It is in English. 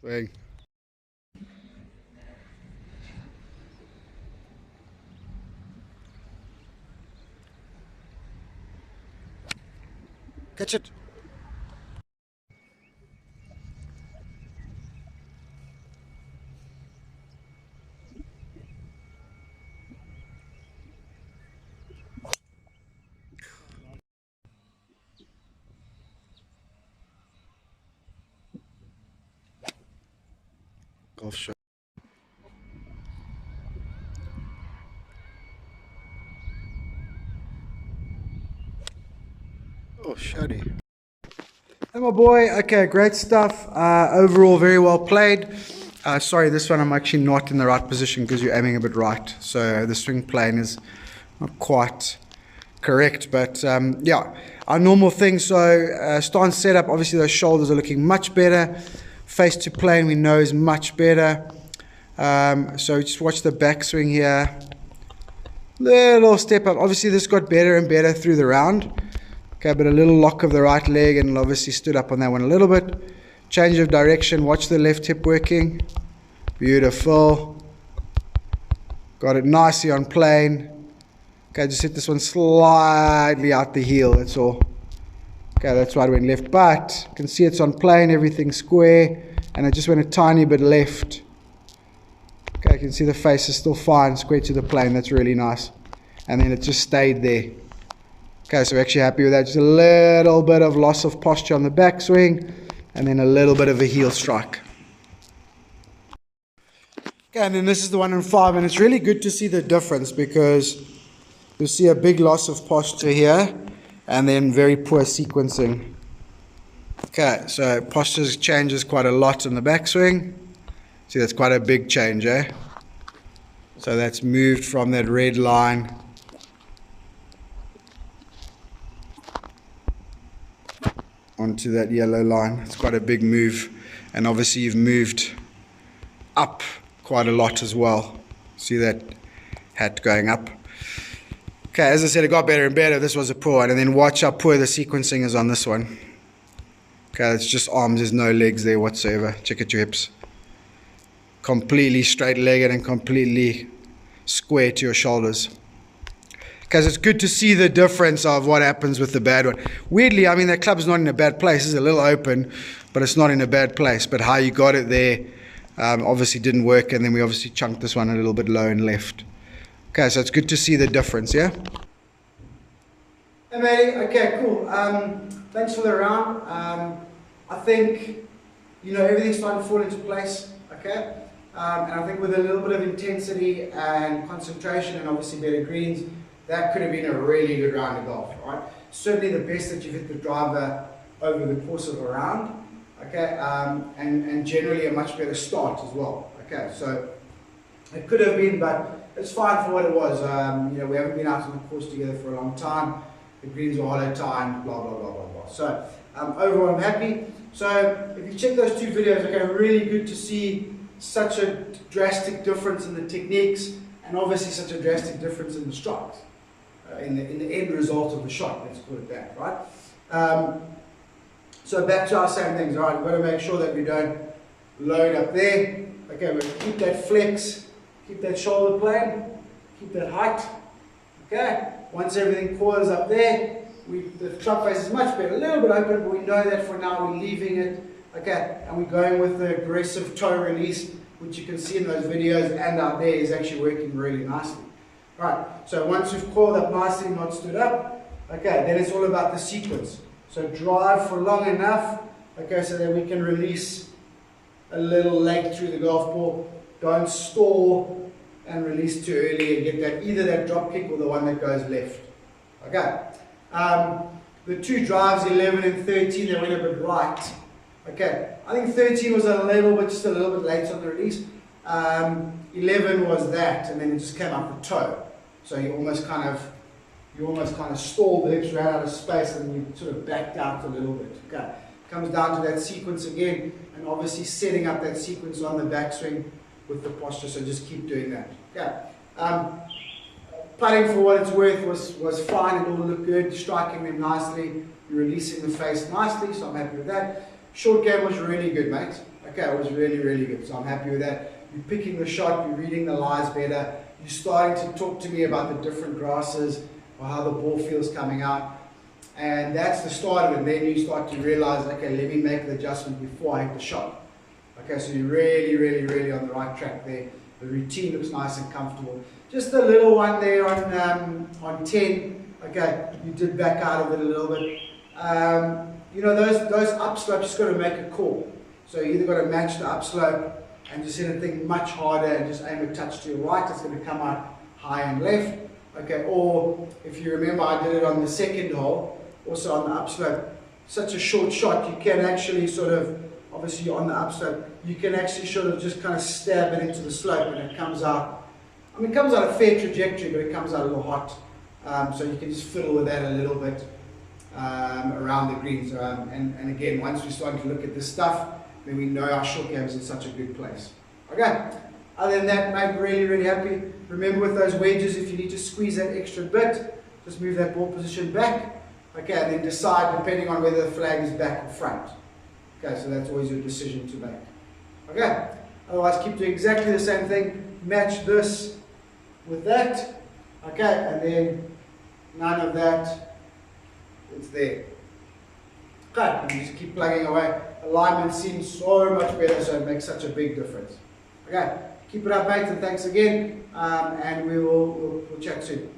Swing. Catch it. Golf shot. Oh, shoddy. Hey, my boy. Okay, great stuff. Overall, very well played. Sorry, this one I'm actually not in the right position because you're aiming a bit right. So the swing plane is not quite correct. But yeah, our normal thing. So stance setup, obviously those shoulders are looking much better. Face to plane we know is much better. So just watch the backswing here. Little step up. Obviously this got better and better through the round. Okay, but a little lock of the right leg and obviously stood up on that one a little bit. Change of direction. Watch the left hip working. Beautiful. Got it nicely on plane. Okay, just hit this one slightly out the heel. That's all. Okay, that's why it went left. But you can see it's on plane. Everything's square. And it just went a tiny bit left. Okay, you can see the face is still fine. Square to the plane. That's really nice. And then it just stayed there. Okay, so we're actually happy with that. Just a little bit of loss of posture on the backswing, and then a little bit of a heel strike. Okay, and then this is the 1 in 5, and it's really good to see the difference because you'll see a big loss of posture here, and then very poor sequencing. Okay, so posture changes quite a lot in the backswing. See, that's quite a big change, eh? So that's moved from that red line onto that yellow line. It's quite a big move, and obviously you've moved up quite a lot as well. See that hat going up. Okay, as I said, it got better and better. This was a poor one, and then watch how poor the sequencing is on this one. Okay, it's just arms, there's no legs there whatsoever. Check at your hips. Completely straight legged and completely square to your shoulders. Because it's good to see the difference of what happens with the bad one. Weirdly, I mean, that club's not in a bad place. It's a little open, but it's not in a bad place. But how you got it there obviously didn't work, and then we obviously chunked this one a little bit low and left. Okay, so it's good to see the difference, yeah? Hey, matey. Okay, cool. Thanks for the round. I think, everything's starting to fall into place, okay? And I think with a little bit of intensity and concentration and obviously better greens, that could have been a really good round of golf, right? Certainly the best that you've hit the driver over the course of a round, okay? And generally a much better start as well, okay? So it could have been, but it's fine for what it was. We haven't been out on the course together for a long time. The greens were hollow timed, blah, blah, blah, blah, blah. So overall I'm happy. So if you check those 2 videos, okay, really good to see such a drastic difference in the techniques and obviously such a drastic difference in the strikes. In the end result of the shot, let's put it that, right? So back to our same things, all right, we've got to make sure that we don't load up there. Okay, we're going to keep that flex, keep that shoulder plane, keep that height. Okay, once everything coils up there, the club face is much better, a little bit open, but we know that for now we're leaving it. Okay, and we're going with the aggressive toe release, which you can see in those videos, and out there is actually working really nicely. Right, so once we've coiled up nicely, not stood up, okay, then it's all about the sequence. So drive for long enough, okay, so that we can release a little leg through the golf ball. Don't stall and release too early and get that either that drop kick or the one that goes left. Okay, the 2 drives, 11 and 13, they went a bit right. Okay, I think 13 was just a little bit late on the release. 11 was that, and then it just came up the toe. So you almost kind of stalled the hips, ran out of space, and you sort of backed out a little bit. Okay, comes down to that sequence again, and obviously setting up that sequence on the backswing with the posture. So just keep doing that. Okay. Putting for what it's worth was fine. It all looked good. Striking them nicely. You're releasing the face nicely, so I'm happy with that. Short game was really good, mate. Okay, it was really, really good. So I'm happy with that. You're picking the shot, you're reading the lies better, you're starting to talk to me about the different grasses or how the ball feels coming out. And that's the start of it. Then you start to realize, okay, let me make the adjustment before I hit the shot. Okay, so you're really, really, really on the right track there. The routine looks nice and comfortable. Just a little one there on 10. Okay, you did back out of it a little bit. You know, those upslopes, just got to make a call. So you either got to match the upslope and just hit a thing much harder and just aim a touch to your right. It's going to come out high and left. Okay, or if you remember, I did it on the second hole, also on the upslope. Such a short shot, you can actually sort of, obviously on the upslope, you can actually sort of just kind of stab it into the slope and it comes out. I mean, it comes out a fair trajectory, but it comes out a little hot. So you can just fiddle with that a little bit around the greens. And again, once we start to look at this stuff, then we know our short game is in such a good place. Okay, other than that, mate, really, really happy. Remember with those wedges, if you need to squeeze that extra bit, just move that ball position back. Okay, and then decide depending on whether the flag is back or front. Okay, so that's always your decision to make. Okay, otherwise keep doing exactly the same thing. Match this with that. Okay, and then none of that. It's there. Okay, and you just keep plugging away. Alignment seems so much better, so it makes such a big difference. Okay, keep it up, mate, and thanks again. And we'll chat soon.